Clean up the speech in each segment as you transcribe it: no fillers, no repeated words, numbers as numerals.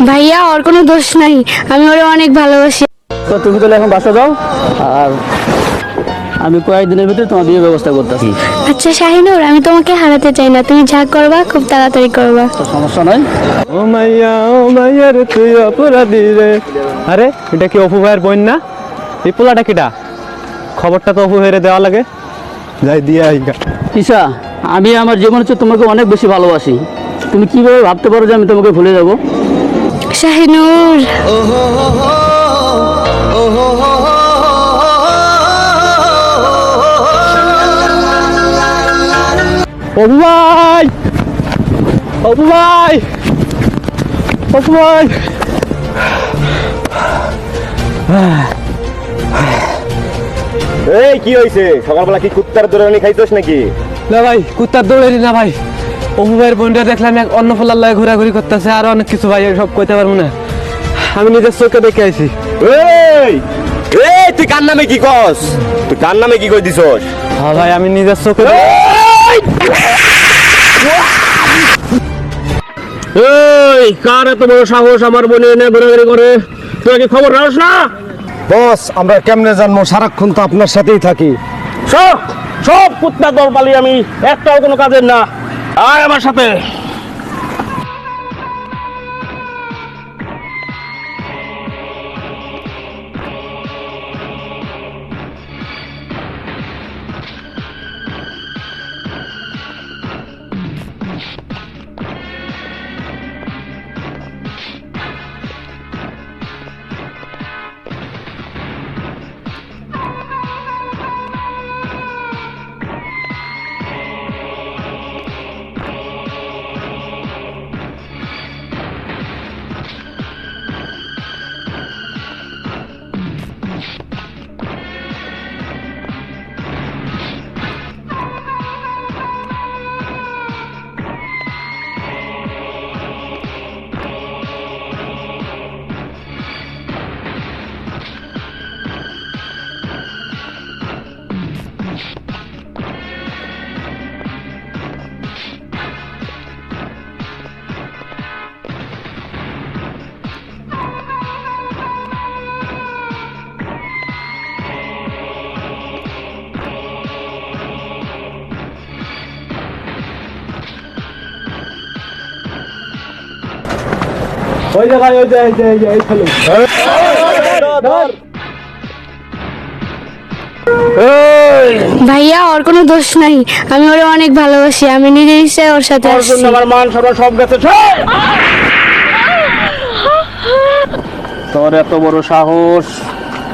ভাইয়া ওর কোনো দোষ নাই, আমি ওরে অনেক ভালোবাসি। তো তুমি তাহলে এখন বাসা যাও, আর আমি কয়েকদিনের ভিতরে তোমার বিয়ের ব্যবস্থা করতেছি। আচ্ছা শাহিনুর, আমি তোমাকে হারাতে চাই না, তুমি যা করবা খুব তাড়াতাড়ি করবা। তো সমস্যা নাই। ও মাইয়া রে তুই অপরাধী রে। আরে এটা কি অপু ভাইয়ের বোন না? এই পোলাটা কিটা? খবরটা তো অপু ভাইয়ের দেওয়া লাগে, যাই দিয়ে আইগা। ঈশা, আমি আমার জীবনে চেয়ে তোমাকে অনেক বেশি ভালোবাসি। তুমি কিভাবে ভাবতে পারো যে আমি তোমাকে ভুলে যাব? শাহিনুর, অপু ভাই, অপু ভাই, অপু ভাই। এই কি হইছে? সকালবেলা কি কুত্তার দৌড়ানি খাইছস নাকি? না ভাই, কুত্তার দৌড়েলি না ভাই। অপু ভাইয়ের বোনটা দেখলাম এক অন্য ফলার লাগে ঘোরাঘুরি করতেছে, আর অনেক কিছু ভাই, সব কইতে পারবো না। আমি নিজের চোখে দেখে আইছি। এই এই তুই কার নামে কি কস? তুই কার নামে কি কই দিছস? হ্যাঁ ভাই, আমি নিজের চোখে এই কার এত বড় সাহস আমার বোনে এনে ঘোরাঘুরি করে? তুই কি খবর রাখস না? বস, আমরা কেমনে জানবো? সারাক্ষণ তো আপনার সাথেই থাকি। সব সব কুত্তা দল পালি আমি, একটাও কোনো কাজের না। আয় আমার সাথে। ওই যে ভাই, ওই যে এই যে এই যে এই খালি। ভাইয়া ওর কোনো দোষ নাই, আমি ওরে অনেক ভালোবাসি, আমি নিজে ইচ্ছে ওর সাথে তোর আসছি। জন্য আমার মান সম্মান সব গেছে। তোর এত বড় সাহস,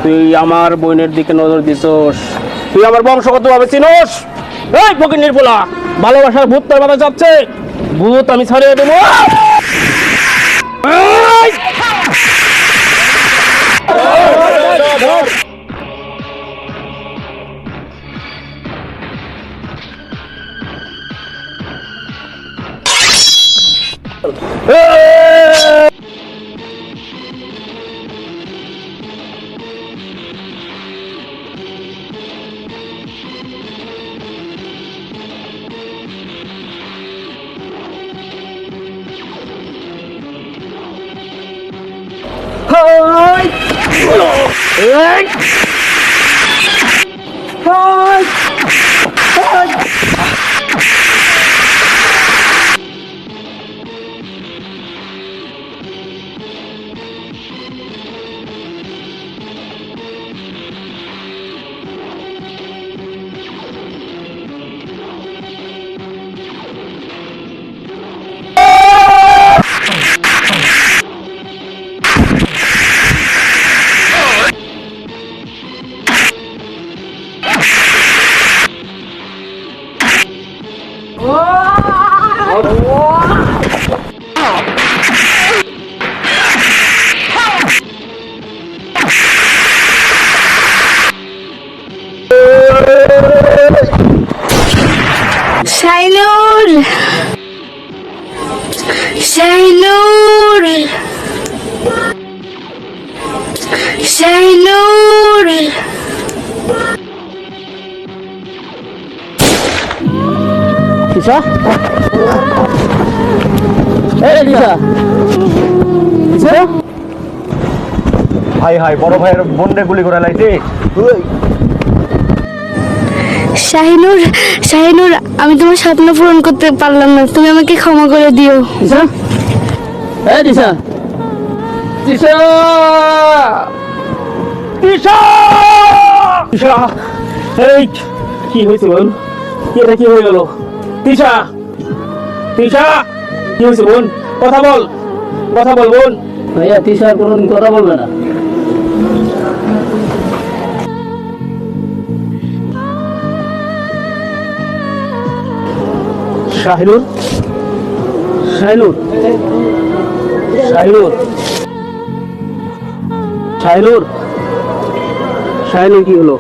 তুই আমার বোনের দিকে নজর দিছস? তুই আমার বংশগত ভাবে চিনোস? এই ফকিন্নির পোলা, ভালোবাসার ভূত তোর মাথায় চাপছে। ভূত আমি ছাড়িয়ে দেবো। এই! শাহিনুর, শাহিনুর, শাহিনুর। ঈশা, এই ঈশা, ঈশা, হাই হাই বড় ভাইয়ের বোনরে গুলি করে লাইছে। শাহিনুর, শাহিনুর, আমি তোমার স্বপ্ন পূরণ করতে পারলাম না, তুমি আমাকে ক্ষমা করে দিও। দিশা, এই দিশা, দিশা, দিশা, দিশা, এই কি হয়েছে বোন? এটা কি হয়ে গেল? দিশা, দিশা, কি হয়েছে বোন? কথা বল, কথা বল বোন। ভাইয়া তিশা আর কোনোদিন কথা বলবে না। শাহিনুর, শাহিনুর, শাহিনুর, শাহিনুর, শাহিনুর কি হলো?